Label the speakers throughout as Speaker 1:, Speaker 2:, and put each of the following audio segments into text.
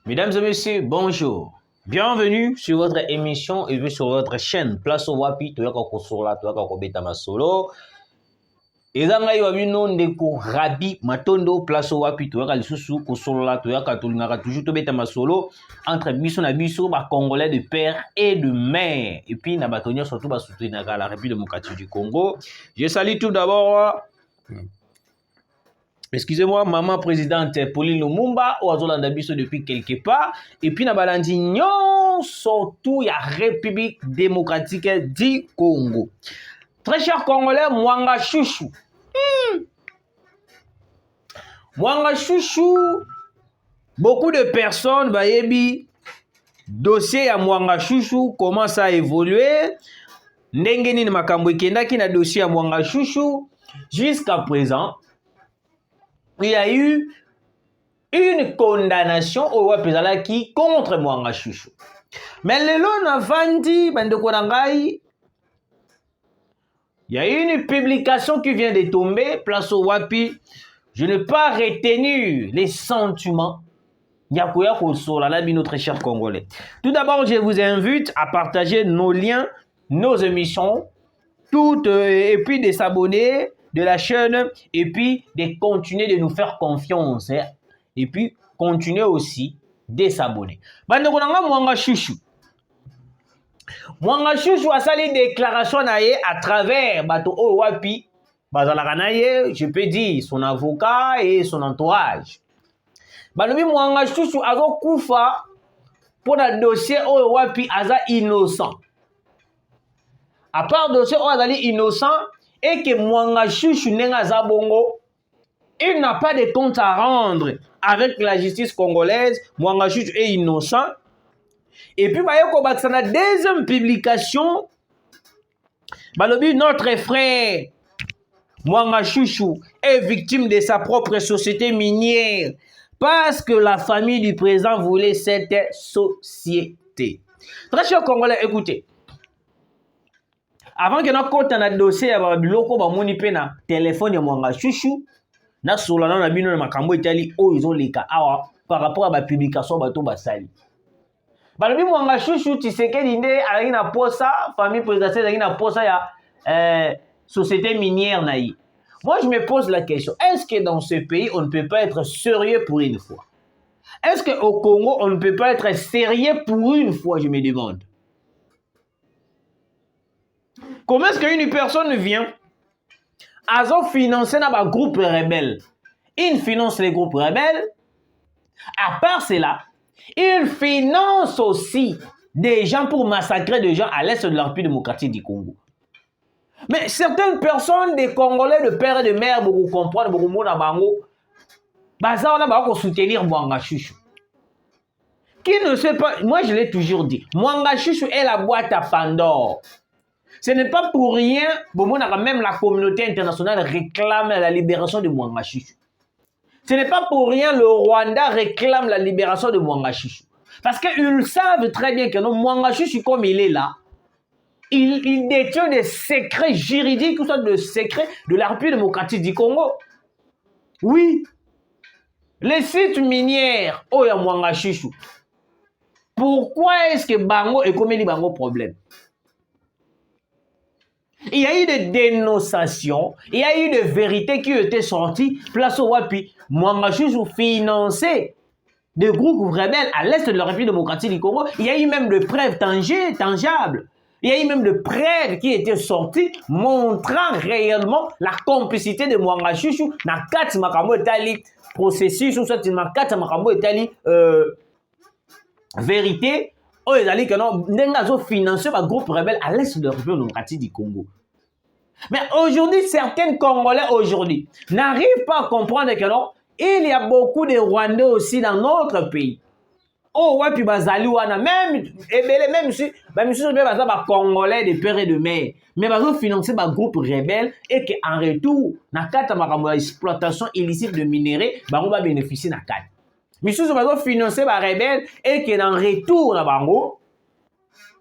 Speaker 1: Mesdames et messieurs, bonjour. Bienvenue sur votre émission et sur votre chaîne Place au Wapi, Toyaka Kosola, Toyaka Kobeta Masolo. Ezanga yobino ndeko Rabi Matondo Place au Wapi, Toyaka Lisusu Kosola, Toyaka Tolingaka toujours Tobeta Masolo entre biso na biso ba Congolais de père et de mère. Et puis na batonio surtout ba soutenir la République démocratique du Congo. Je salue tout d'abord excusez-moi, maman présidente Pauline Lumumba, Oazolanda Biso depuis quelque part, et puis Nabalandi Nyon, surtout la République démocratique du Congo. Très cher Congolais, Mwanga Chouchou. Mwanga Chouchou, beaucoup de personnes, bayebi, dossier à Mwanga Chouchou commence à évoluer. Ndengeni ni makambo ikendaki na dossier à Mwanga Chouchou, jusqu'à présent. Il y a eu une condamnation au Wapizalaki contre Mwanga Chouchou. Mais le long Navandi, il y a eu une publication qui vient de tomber, place au Wapi. Je n'ai pas retenu les sentiments. Yakuya Kosola, notre cher Congolais. Tout d'abord, je vous invite à partager nos liens, nos émissions, toutes, et puis de s'abonner de la chaîne et puis de continuer de nous faire confiance et puis continuer aussi de s'abonner. Bandeko nanga Mwanga Chouchou. Mwanga Chouchou a sali déclaration naie à travers bato o wapi bazalaka naie, je peux dire son avocat et son entourage. Balobi Mwanga Chouchou azo kufa pour un dossier o wapi aza innocent. À part dossier o azali innocent et que Mwanga Chouchou nenga zabongo, il n'a pas de compte à rendre avec la justice congolaise. Mwanga Chouchou est innocent. Et puis, dans la deuxième publication, balobi notre frère Mwanga Chouchou est victime de sa propre société minière parce que la famille du président voulait cette société. Très cher Congolais, écoutez. Avant que nous compte un dossier à Biloko, bamoni pe na téléphone de Mwanga Chouchou, na solana na bino na makambo itali o ils ont les cas par rapport à la publication bato basali. Balobi Mwanga Chouchou Tshisekedi nde alaki na posa famille présidentielle alaki na posa ya société minière naï. Moi je me pose la question, est-ce que dans ce pays on ne peut pas être sérieux pour une fois? Est-ce que au Congo on ne peut pas être sérieux pour une fois, je me demande? Comment est-ce qu'une personne vient à financer un groupe rebelle? Il finance les groupes rebelles. À part cela, il finance aussi des gens pour massacrer des gens à l'est de la République démocratique du Congo. Mais certaines personnes, des Congolais de père et de mère, vous comprenez, vous soutenir Mwanga Chouchou. Qui ne sait pas, moi je l'ai toujours dit, Mwanga Chouchou est la boîte à Pandore. Ce n'est pas pour rien, même la communauté internationale réclame la libération de Mwanga Chouchou. Ce n'est pas pour rien le Rwanda réclame la libération de Mwanga Chouchou. Parce qu'ils savent très bien que Mwanga Chouchou, comme il est là, il détient des secrets juridiques, ou soit des secrets de la République démocratique du Congo. Oui. Les sites miniers, oh, il y a Mwanga Chouchou. Pourquoi est-ce que Bango est comme il Bango problème? Il y a eu des dénonciations, il y a eu des vérités qui ont été sorties, place au Wapi, Mwanga Chouchou finançait des groupes rebelles à l'est de la République démocratique du Congo. Il y a eu même des preuves tangibles. Il y a eu même des preuves qui étaient sorties montrant réellement la complicité de Mwanga Chouchou dans 4 makambo etali processus ou soit dans 4 makambo etali vérité. Oh, ils allaient que non, n'engageons financer un groupe rebelle à l'est de la République démocratique du Congo. Mais aujourd'hui, certains Congolais aujourd'hui n'arrivent pas à comprendre que non, il y a beaucoup de Rwandais aussi dans notre pays. Oh, ouais, puis bazali wana même si les Congolais de père et de mère, mais ils ont financé un groupe rebelle et qu'en retour, dans le exploitation illicite de minerais, ils vont bénéficier de la carte. Mais si vous avez financé les rebelles et que dans retour,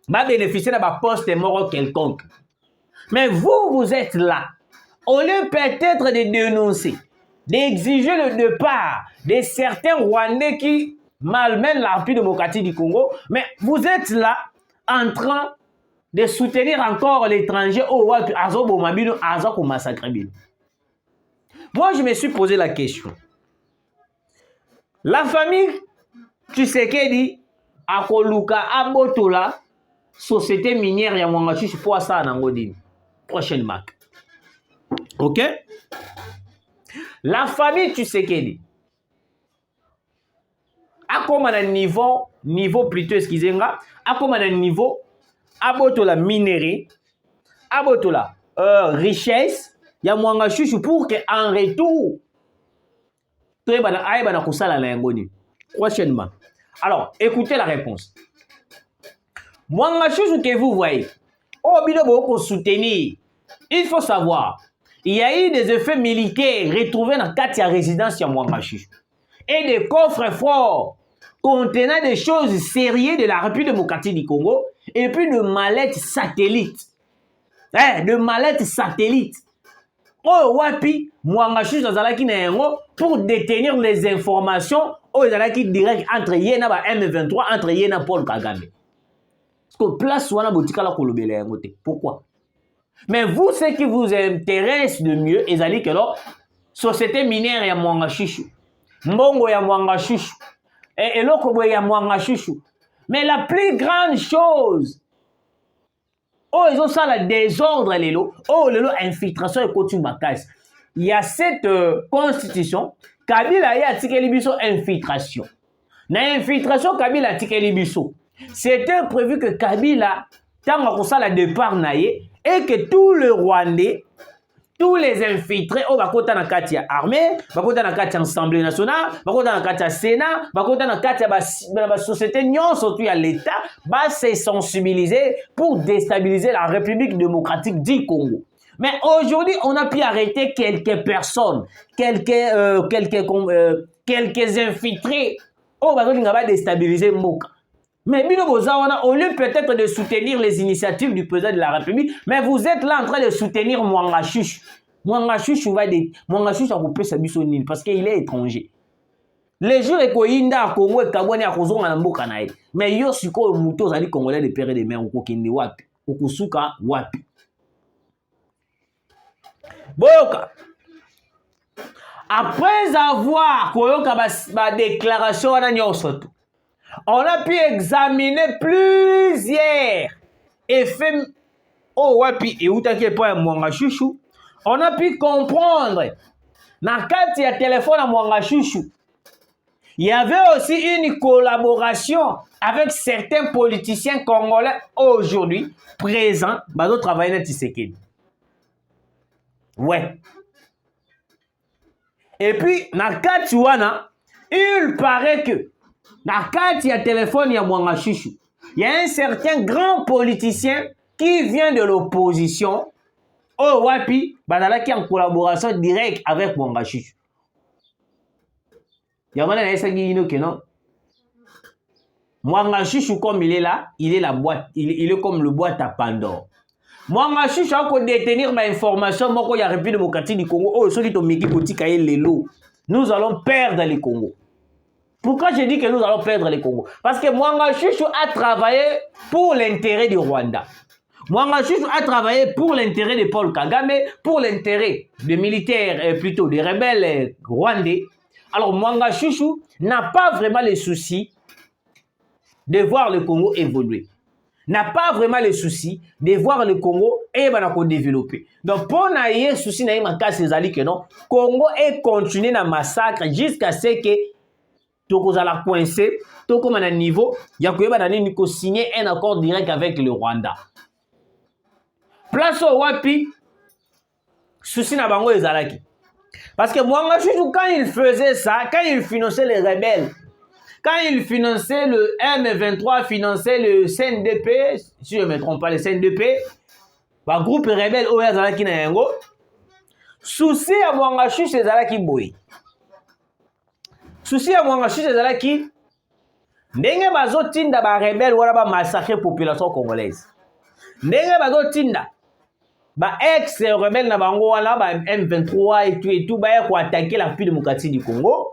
Speaker 1: vous allez bénéficier d'un poste mort quelconque. Mais vous êtes là. Au lieu peut-être de dénoncer, d'exiger le départ de certains Rwandais qui malmène la République démocratique du Congo, mais vous êtes là en train de soutenir encore l'étranger au Azo massacre. Moi, je me suis posé la question. La famille Tshisekedi akoluka abotola société minière ya Mwanga Chushu pour ça nangodini. Prochaine marque. OK? La famille Tshisekedi a comme un niveau plutôt excusez-moi, a comme un niveau abotola minerai, abotola richesse ya Mwanga Chushu pour que en retour prochainement. Alors, écoutez la réponse. Mwanga Chushu que vous voyez, au bilan pour soutenir, il faut savoir, il y a eu des effets militaires retrouvés dans la résidence de Mwanga Chushu et des coffres forts contenant des choses sérieuses de la République démocratique du Congo et puis de mallettes satellites. De mallettes satellites. Oh, wapi, Mwanga Chushu azalaki na yango pour détenir les informations oh, azalaki direct entre Yena ba M23 entre Yena Paul Kagame. Parce que place wana botika la kolobela yango te. Pourquoi? Mais vous, ce qui vous intéresse de mieux, ezali que la société minière ya Mwanga Chushu, mbongo ya Mwanga Chushu, et eloko ya Mwanga Chushu. Mais la plus grande chose, oh, ils ont ça la désordre, lelo. Oh, lelo, infiltration et coutume makasi. Il y a cette constitution, Kabila y a tikeli biso infiltration. Na infiltration, Kabila a tikeli biso. C'était prévu que Kabila, tant ça la départ naïe, et que tout le Rwandais, tous les infiltrés, oh, bakota na kati ya armée, bakota na kati ya assemblée nationale, bakota na kati ya sénat, bakota na kati ya ba société nyon, surtout ya l'état, va se sensibiliser pour déstabiliser la République démocratique du Congo. Mais aujourd'hui, on a pu arrêter quelques personnes, quelques infiltrés, oh, bakota va déstabiliser Moka. Mais au lieu peut-être de soutenir les initiatives du président de la République, mais vous êtes là en train de soutenir Mwanga Chushu. Mwanga Chushu a coupé sa bisonine parce qu'il est étranger. Les jours et Koyinda, Congo et Kabouani à Kozon à Namboka naï. Mais yo suko muto zali Congolais de père et de mère au Kokinde wapi. Okusuka wapi. Boyoka. Après avoir Koyoka ba déclaration à Nyosoto. On a pu examiner plusieurs effets oh wapi et outaki point Mwanga Chushu. On a pu comprendre dans kati ya téléphone à Mwanga Chushu. Il y avait aussi une collaboration avec certains politiciens congolais aujourd'hui présents bazo travailler na Tshisekedi. Ouais. Et puis dans kati wana, il paraît que dans kati ya téléphone ya Mwanga Chushu, il y a un certain grand politicien qui vient de l'opposition. Oh wapi, badala qui est en collaboration directe avec Mwanga Chushu. Yamana na esa ngino que non. Mwanga Chushu comme il est là, il est la boîte, il est comme le boîte à Pandore. Mwanga Chushu a ko détenir ma information moko ya République démocratique du Congo. Oh soki to miki kotika ye lelo. Nous allons perdre le Congo. Pourquoi je dis que nous allons perdre le Congo? Parce que Mwanga Chushu a travaillé pour l'intérêt du Rwanda. Mwanga Chushu a travaillé pour l'intérêt de Paul Kagame, pour l'intérêt des militaires, plutôt des rebelles rwandais. Alors Mwanga Chushu n'a pas vraiment le souci de voir le Congo évoluer. N'a pas vraiment le souci de voir le Congo et développer. Donc pour naïe souci naïe makasi ezali que non, Congo est continué na massacre jusqu'à ce que tokozala coincé, toko mana niveau, ya koyeba na nini ko signer un accord direct avec le Rwanda. Place au wapi, souci na bango ezalaki. Parce que Mwanga Chushu, quand il faisait ça, quand il finançait les rebelles, quand il finançait le M23, finançait le CNDP, si je ne me trompe pas, le CNDP, le groupe rebelle Oya Zalaki na yango, souci à Mwanga Chushu ezalaki boy. Souci à Mwanga Chushu ezalaki, ndenge bazotinda ba rebelle wala ba massacrer population congolaise. Ndenge bazotinda ba ex-rebelle na bango wana ba M23 et tout ba ya ko attaquer la République démocratique du Congo.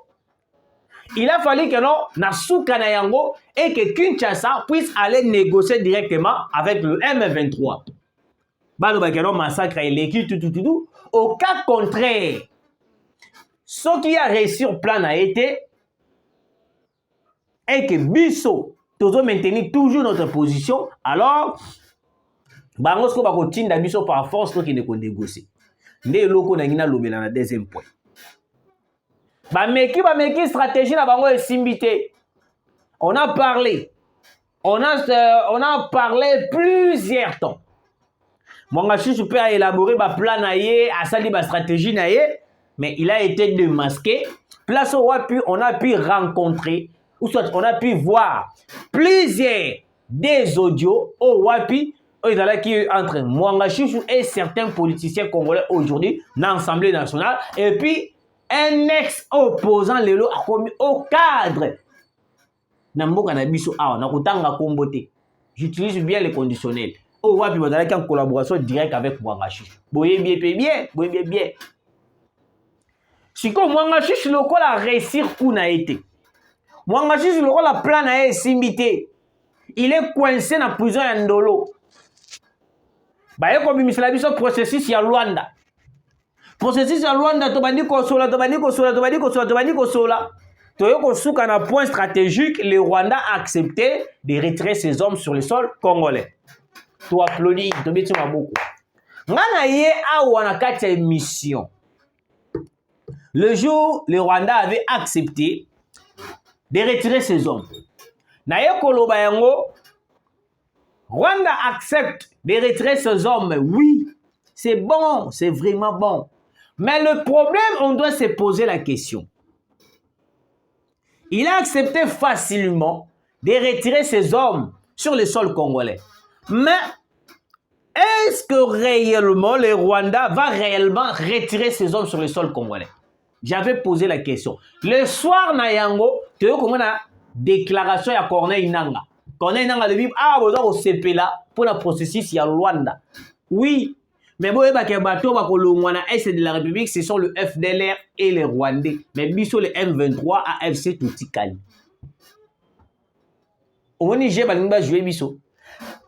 Speaker 1: il a fallu que non, Nasuka na yango et que Kinshasa puisse aller négocier directement avec le M23. Baloba que non massacre et l'équipe tout. Au cas contraire, ce qui a réussi sur plan a été et que Bisso doit maintenir toujours notre position. Alors, Bangosko va continuer Bisso par force qui ne peut négocier. Ndé loko na ngina lobela na deuxième point. Bameki stratégie na bango esimbité. On a parlé plusieurs temps. Mwanga Chouchou peut élaborer ba plan na yé, asali ba stratégie na yé, mais il a été démasqué. Place où on a pu rencontrer, ou soit on a pu voir plusieurs des audios au Wapi entre Mwanga Chouchou et certains politiciens congolais aujourd'hui dans l'Assemblée nationale, et puis un ex-opposant Lelo a commis au cadre. J'utilise bien les conditionnels. Oh, Wapi Bazalaki en collaboration directe avec Mwanga Chouchou. Boye bien. Si comme Mwanga Chouchou le col a réussir coup n'a été. Mwanga Chouchou le col a plan à simité. Il est coincé dans la prison à Ndolo. Bah, comme il me dit, processus à Luanda. Processus à Luanda, tobandi kosola. Toyoko à un point stratégique, le Rwanda a accepté de retirer ses hommes sur le sol congolais. Tu applaudis, tu mets beaucoup. Ngana ye a wanakati mission. Le jour, le Rwanda avait accepté de retirer ses hommes. Naye koloba yango, Rwanda accepte de retirer ses hommes. Oui, c'est bon, c'est vraiment bon. Mais le problème, on doit se poser la question. Il a accepté facilement de retirer ses hommes sur le sol congolais. Mais est-ce que réellement le Rwanda va réellement retirer ses hommes sur le sol congolais? J'avais posé la question. Le soir, Nayango, tu as comme une déclaration à Corneille Nanga. Corneille Nanga de vivre, besoin au CP là pour le processus il y a Rwanda. Oui, mais bon, est de la République, ce sont le FDLR et les Rwandais. Mais biso le M23 AFC Toutikali. Au Niger, il va jouer biso.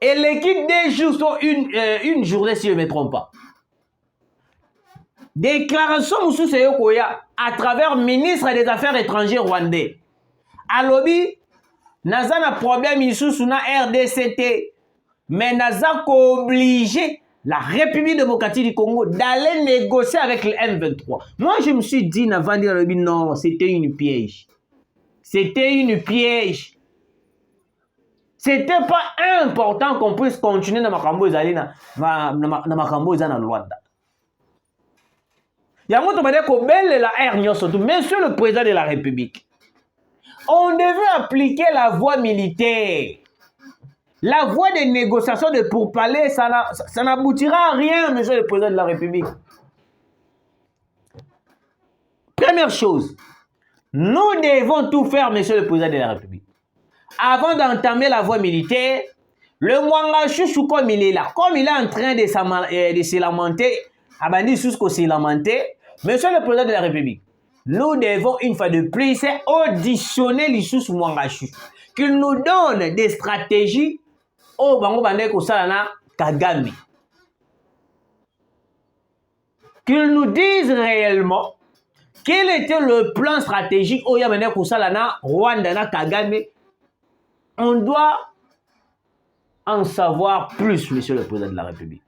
Speaker 1: Et l'équipe des jours sont une journée, si je ne me trompe pas. Déclaration sous Seyokoya à travers ministre des Affaires étrangères rwandais. Alobi, naza na problème ici sous na RDCT, mais naza obligé la République démocratique du Congo d'aller négocier avec le M23. Moi, je me suis dit, non, c'était une piège. C'était une piège. C'était pas important qu'on puisse continuer dans Makambo Zali na Makambo Zana Luanda. Monsieur le président de la République, on devait appliquer la voie militaire. La voie des négociations de pourparlers, ça n'aboutira à rien, monsieur le président de la République. Première chose, nous devons tout faire, monsieur le président de la République. Avant d'entamer la voie militaire, le Mwanga Chouchou, comme il est là, comme il est en train de se lamenter, Abandi Sousko s'est lamenté, monsieur le président de la République, nous devons une fois de plus auditionner l'Issous Mwanga Chouchou, qu'il nous donne des stratégies au Bango Bandé Kosalana Kagame. Qu'il nous dise réellement quel était le plan stratégique au Yamane Kosalana Rwanda Kagame. On doit en savoir plus, monsieur le président de la République.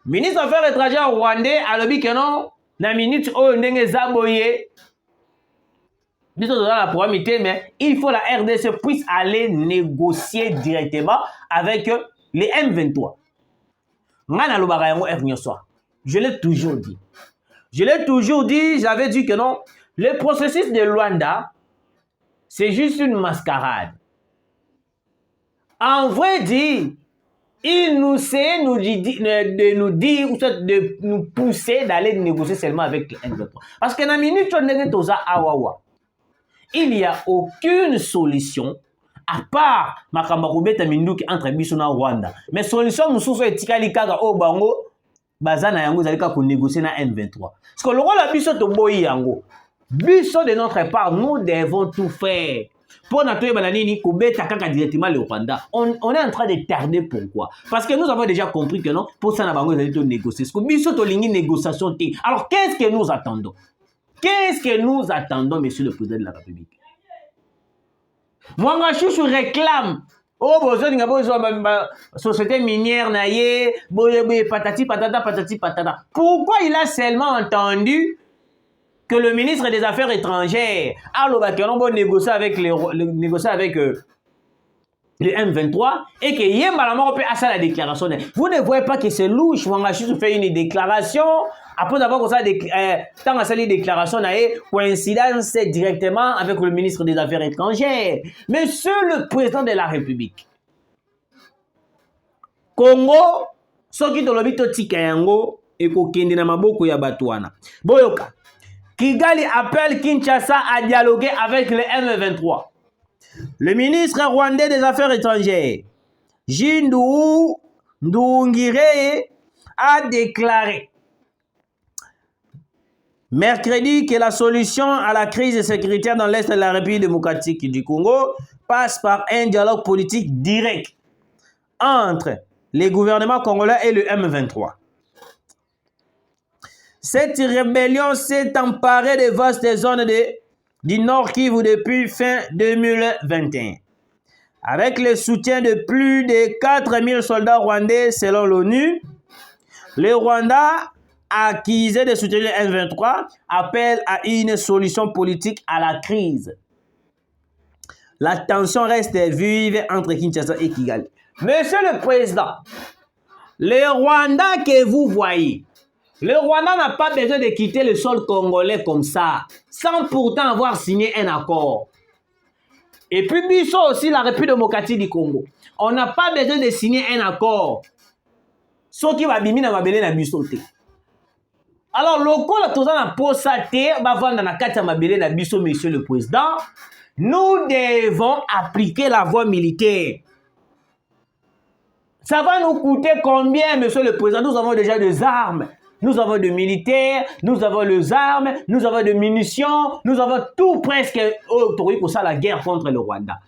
Speaker 1: Ministre des Affaires étrangères rwandais a dit que non, na minute où ndenge zaboye, nous sommes dans la probabilité, mais il faut la RDC puisse aller négocier directement avec les M23. Je l'ai toujours dit. J'avais dit que non, le processus de Luanda, c'est juste une mascarade. En vrai dit, il nous sait de nous dire ou de nous pousser d'aller négocier seulement avec les M23. Parce que dans la minute il n'y a aucune solution à part Makambarubeta Minduki entre Bissona et Rwanda. Mais solution nous souffre etikali kaka o bango bazana yango zalika ko négocier na M23. Parce que le rôle la biso to boyi yango. Biso de notre part, nous devons tout faire. Pour notre bananini, directement le Rwanda. On est en train de tarder pourquoi? Parce que nous avons déjà compris que non, pour ça, nous avons négocier. Biso to lingi négociation. Alors, qu'est-ce que nous attendons? Qu'est-ce que nous attendons, monsieur le président de la République? Mwanga Chouchou réclame. Oh, besoin de société minière, naïe, patati patata, patati patata. Pourquoi il a seulement entendu que le ministre des Affaires étrangères a négocié avec le M23 et que Yembalama peut faire la déclaration. Vous ne voyez pas que c'est louche. Mwanga Chouchou fait une déclaration. Après avoir tant à une déclaration, coïncidence directement avec le ministre des Affaires étrangères. Monsieur le président de la République, Congo, soki tolobi totika yango ekokende na maboko ya batwana. Boyoka, Kigali appelle Kinshasa à dialoguer avec le M23. Le ministre rwandais des Affaires étrangères, Jindu Ndungire, a déclaré mercredi que la solution à la crise sécuritaire dans l'Est de la République démocratique du Congo passe par un dialogue politique direct entre les gouvernements congolais et le M23. Cette rébellion s'est emparée de vastes zones du Nord Kivu depuis fin 2021. Avec le soutien de plus de 4000 soldats rwandais selon l'ONU, le Rwanda, accusé de soutenir le M23, appelle à une solution politique à la crise. La tension reste vive entre Kinshasa et Kigali. Monsieur le Président, le Rwanda que vous voyez, le Rwanda n'a pas besoin de quitter le sol congolais comme ça, sans pourtant avoir signé un accord. Et puis, Bisso aussi, la République démocratique du Congo, on n'a pas besoin de signer un accord. Ce qui va bimina va belé na Bisso. Alors, le col tout ça pour ça va vendre dans la mabele na biso, monsieur le président. Nous devons appliquer la voie militaire. Ça va nous coûter combien, monsieur le président? Nous avons déjà des armes, nous avons des militaires, nous avons les armes, nous avons des munitions, nous avons tout presque pour ça la guerre contre le Rwanda.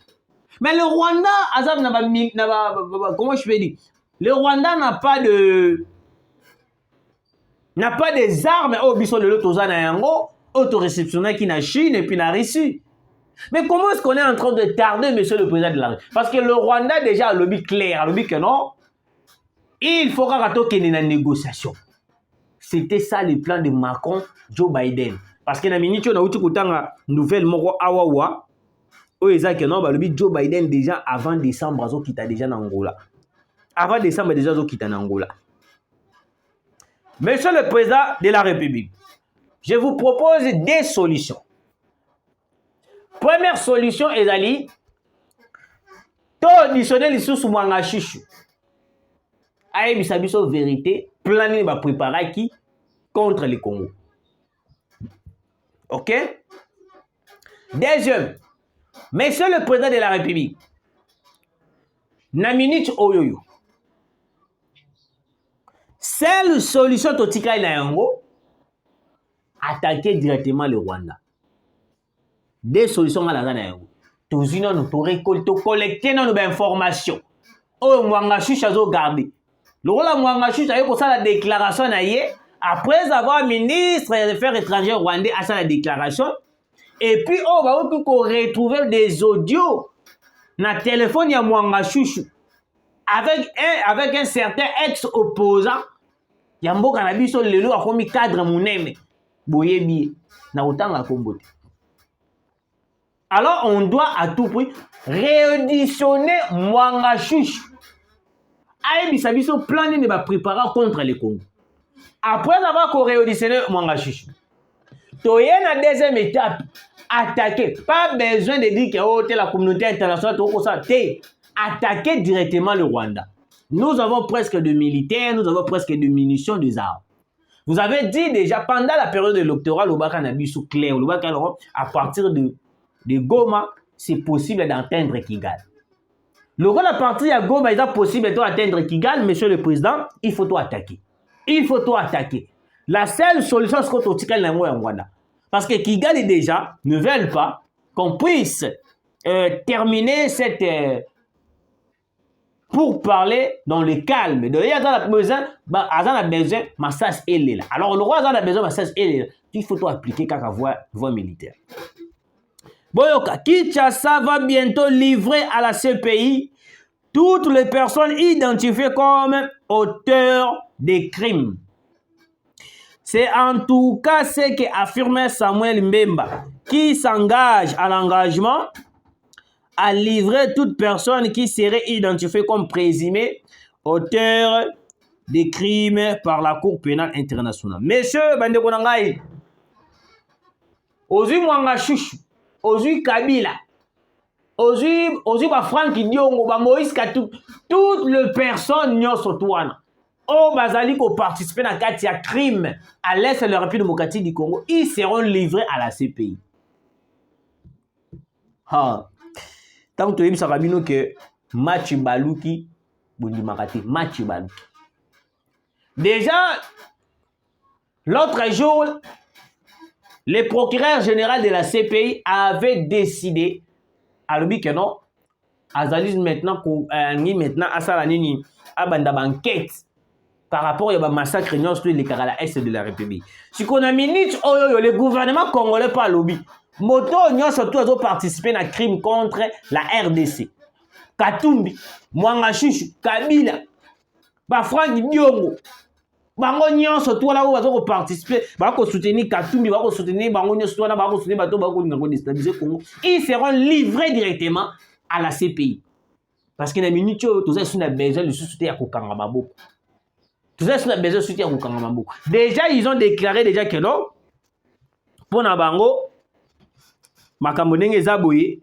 Speaker 1: Mais le Rwanda, comment je peux dire? Le Rwanda n'a pas des armes au biso de l'Otozana Yango, autoréceptionnel qui n'a Chine et puis n'a Russie. Mais comment est-ce qu'on est en train de tarder, monsieur le président de la République? Parce que le Rwanda déjà a le but clair, le but que non, il faudra qu'il y ait une négociation. C'était ça le plan de Macron, Joe Biden. Parce que dans minute on a eu une nouvelle moro awawa, au que non, le but Joe Biden déjà avant décembre azo kita déjà en Angola. Avant décembre déjà azo kita en Angola. Monsieur le président de la République, je vous propose des solutions. Première solution est d'aller auditionner les sous Mwanga Chouchou. Aïe, bisabiso vérité, planer va préparer qui contre le Congo. Ok? Deuxième, monsieur le président de la République, Naminich Oyoyo. Seule solution totika na yango, attaquer directement le Rwanda. Des solutions à la yango. Tous nous récolter, collecter nos informations. Oh, Mwanga Chouchou a gardé. Le rôle de Mwanga Chouchou a eu pour ça la déclaration après avoir ministre des Affaires étrangères rwandais à ça la déclaration. Et puis, on va retrouver des audios dans le téléphone de Mwanga Chouchou avec un certain ex-opposant. Yambo Kanabiso lelo a commis cadre moneme. Boyebi na autant la combote. Alors, on doit à tout prix réauditionner Mwanga Chouchou. Aïe, bisabiso plan ne va préparer contre les Congo. Après avoir réauditionné Mwanga Chouchou, tu es la deuxième étape. Attaquer. Pas besoin de dire que la communauté internationale, attaquer directement le Rwanda. Nous avons presque de militaires, nous avons presque de munitions, des armes. Vous avez dit déjà, pendant la période électorale, clair, à partir de Goma, c'est possible d'atteindre Kigali. Le rôle à partir de Goma, il est possible d'atteindre Kigali, monsieur le président, il faut tout attaquer. Il faut tout attaquer. La seule solution, c'est que tu as Rwanda. Parce que Kigali déjà ne veulent pas qu'on puisse terminer cette... pour parler dans le calme. Donc, il y a besoin, massage et là. Alors, le roi a besoin de massage et là. Il faut appliquer quelques voies militaires. Boyoka, Kinshasa va bientôt livrer à la CPI toutes les personnes identifiées comme auteurs des crimes. C'est en tout cas ce qu'affirmait Samuel Mbemba, qui s'engage à l'engagement à livrer toute personne qui serait identifiée comme présumée auteur des crimes par la Cour pénale internationale. Messieurs, Bandeko Nangai, Ozui Mwanga Chouchou, Ozui Kabila, Ozui Franck Diongo, Moïse Katou, toutes les personnes nyos autour. Oh, bazali ko participer à Katia crime à l'est de la République démocratique du Congo, ils seront livrés à la CPI. Tant que tu as que match baluki, match baluki. Déjà, l'autre jour, le procureur général de la CPI avait décidé, à l'objet que non, Azalis maintenant, à Salanini, à Banda enquête par rapport au massacre sur les Karala Est de la République. Si on a minute, le gouvernement congolais par lobby. Moto ont surtout participé à un crime contre la RDC. Katumbi, Mwanga Chouchou, Kabila, Franck Diongo. Bango nyonso tout là où ils participer, bako soutenir Katumbi, bako soutenir bango nyonso là, bako soutenir bato bako déstabiliser Congo. Ils seront livrés directement à la CPI. Parce que na minute tout ça on a besoin de soutenir Kokanga Maboko. Tout ça on a besoin de soutenir Kokanga Maboko. Déjà ils ont déclaré déjà que non pour na bango makambo ndenge zaboye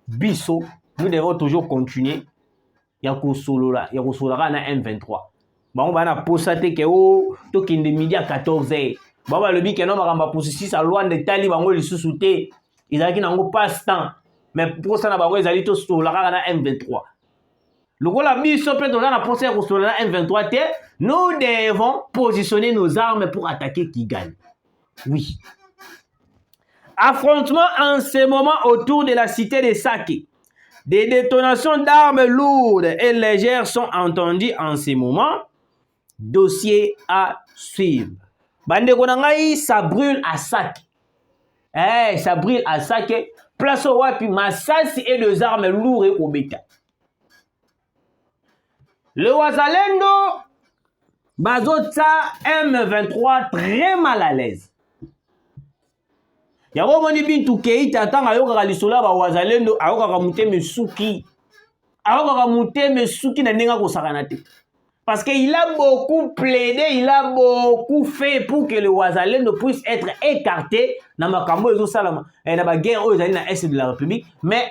Speaker 1: biso nous devons toujours continuer ya kosolola na M23. Bon, on va poster que oh, to kinde midi à 14h. Bon, le but que non maramba position à loin de tali bango le sous-souté. Ils a qui n'ont pas ce temps. Mais pour ça na bango ils allaient tous sur la na M23. Le gros la biso peut dans la poster sur la M23 té, nous devons positionner nos armes pour attaquer Kigali. Oui. Affrontement en ce moment autour de la cité de Sake. Des détonations d'armes lourdes et légères sont entendues en ce moment. Dossier à suivre. Bandeko nangai, ça brûle à Sake. Ça brûle à Sake. Place au wapi, massasi et des armes lourdes au bêta. Le Wazalendo, Bazota M23 très mal à l'aise. Yabo moni bintu keita tanga yoka lisola ba Wazalendo ayoka muteme suki. Ayoka muteme suki na nenga ko sakanate. Parce qu'il a beaucoup plaidé, il a beaucoup fait pour que le Wazalendo puisse être écarté dans ma cambo et salama. Et dans la guerre aux alliés dans l'Est de la République. Mais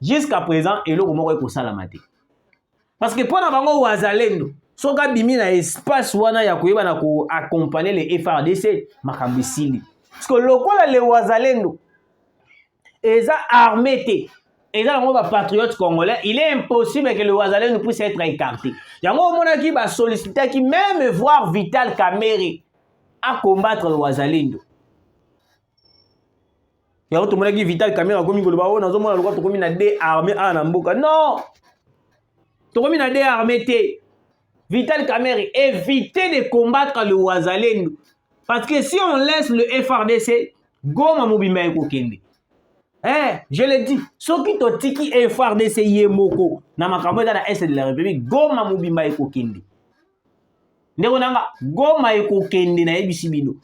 Speaker 1: jusqu'à présent, il y a un salamate. Parce que pour le Wazalendo, si on a un espace où on a accompagné les FRDC, Makambisili. Parce que le Wazalendo, ils ont armé. Et dans le patriote congolais, il est impossible que le Wazalendo puisse être écarté. Il y a un moment qui va solliciter, qui même voir Vital Kamerhe à combattre le Wazalendo. Il y a un moment qui Vital Kamerhe a commis le baron, dans un moment où il y a des armées à Namboka. Non! Il y a des armées. Vital Kamerhe, évitez de combattre le Wazalendo. Parce que si on laisse le FRDC, Goma Mobimba Ekokende. Je l'ai dit, ceux qui ont tiki FRDC Yemoko, na makambo dans l'Est de la République, Goma Mobimba Ekokende. Nekonanga, Goma Ekokende na Ebisibino.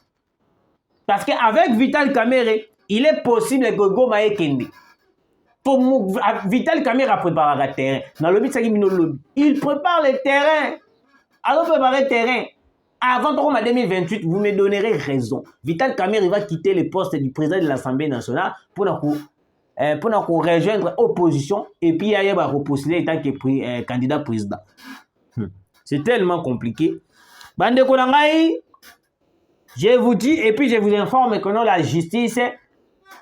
Speaker 1: Parce qu'avec Vital Kamerhe, il est possible que Goma Ekende. Vital Kamerhe a préparé le terrain. Il prépare le terrain. Alors préparer le terrain. Avant 2028, vous me donnerez raison. Vital Kamerhe va quitter le poste du président de l'Assemblée nationale pour rejoindre l'opposition et puis il va repostuler en tant que candidat président. C'est tellement compliqué. Bande Konangai, je vous dis et puis je vous informe que la justice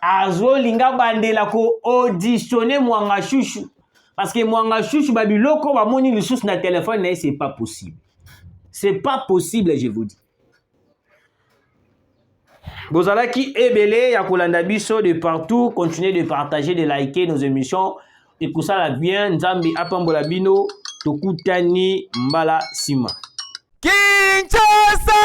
Speaker 1: a zolinga bandela ko auditionner Mwanga Chouchou. Parce que Mwanga Chouchou, babiloko, ba moni le sous na téléphone, c'est pas possible. C'est pas possible, je vous dis. Bozalaki ebele ya kolanda biso de partout, continuez de partager, de liker nos émissions. Et pour ça la bien, Nzambi apambola bino, tokutani mbala sima.
Speaker 2: Kinshasa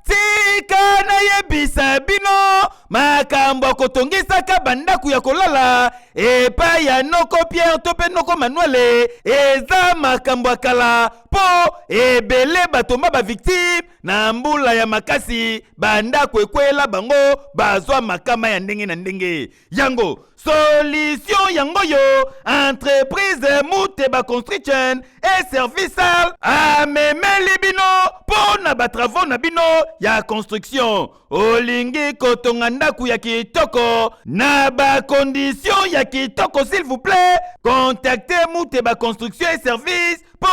Speaker 2: tika na yebisa bino makambo kotongisaka bandaku ya kolala epai ya noko Pierre to pe noko Manuel eza makambo akala po ebele batomba ba victime na mbula ya makasi bandaku ekwela bango bazwa makama ya ndenge na ndenge yango solution yango yo entreprise Muteba Construction et Service amemeli bino po na batravaux na bino ya construction olingi kotonga ndaku ya kitoko na ba condition ya kitoko s'il vous plaît contactez Muteba Construction et Service po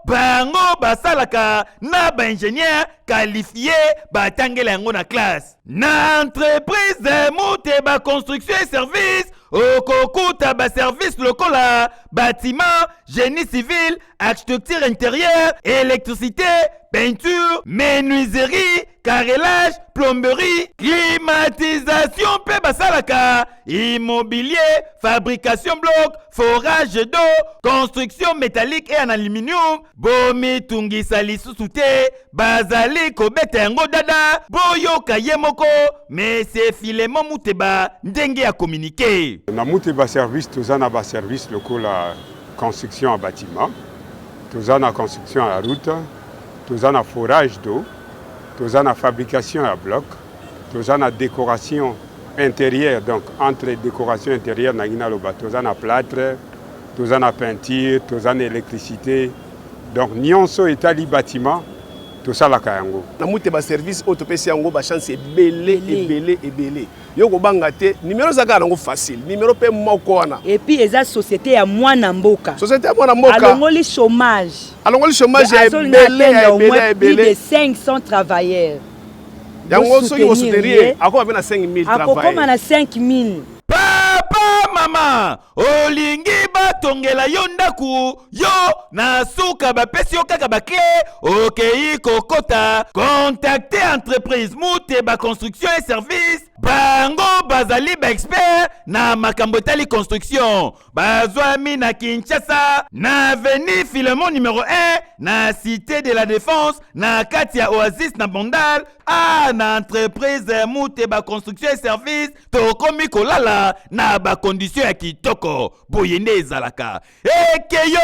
Speaker 2: bango basalaka na ba ingénieur qualifié batangela yango na classe na entreprise Muteba Construction et Service okokuta ba service lokola bâtiment génie civil architecture intérieure électricité peinture menuiserie carrelage plomberie climatisation pe basalaka immobilier fabrication bloc forage d'eau construction métallique et en aluminium bomi tungisa lisusu te bazali kobeta yango dada boyoka ye moko mais c'est Filemon Muteba ndenge ya communiquer
Speaker 3: na Muteba service tozana ba service lokola construction en bâtiment tozana construction à route tozana forage d'eau tozana fabrication à bloc tozana décoration intérieure donc entre décoration intérieure na ngina loba tozana plâtre tozana peinture tozana électricité donc nyonso etali bâtiment tosalaka yango
Speaker 4: na Muteba service autopesi yango ba chance ebele yoko banga te numéro zaka nango facile numéro pe moko wana
Speaker 5: et puis eza société ya mwana mboka alongoli chômage ebele plus de 500 travailleurs
Speaker 4: yango soki osoutenir akoma na 5000 travailleurs
Speaker 5: akoma na 5000
Speaker 2: papa mama olingi batongela yo ndaku yo na suka bapesi yo kaka bakle okei kokota contacte entreprise Muteba Construction et Service bango bazali ba expert na makambo etali construction bazwami na Kinshasa na avenue Filemon numéro 1 na cité de la défense na kati ya Oasis na Bondal na entreprise Muteba Construction et Service tokomi kolala na ba condition ya kitoko boyende ezalaka ekeyo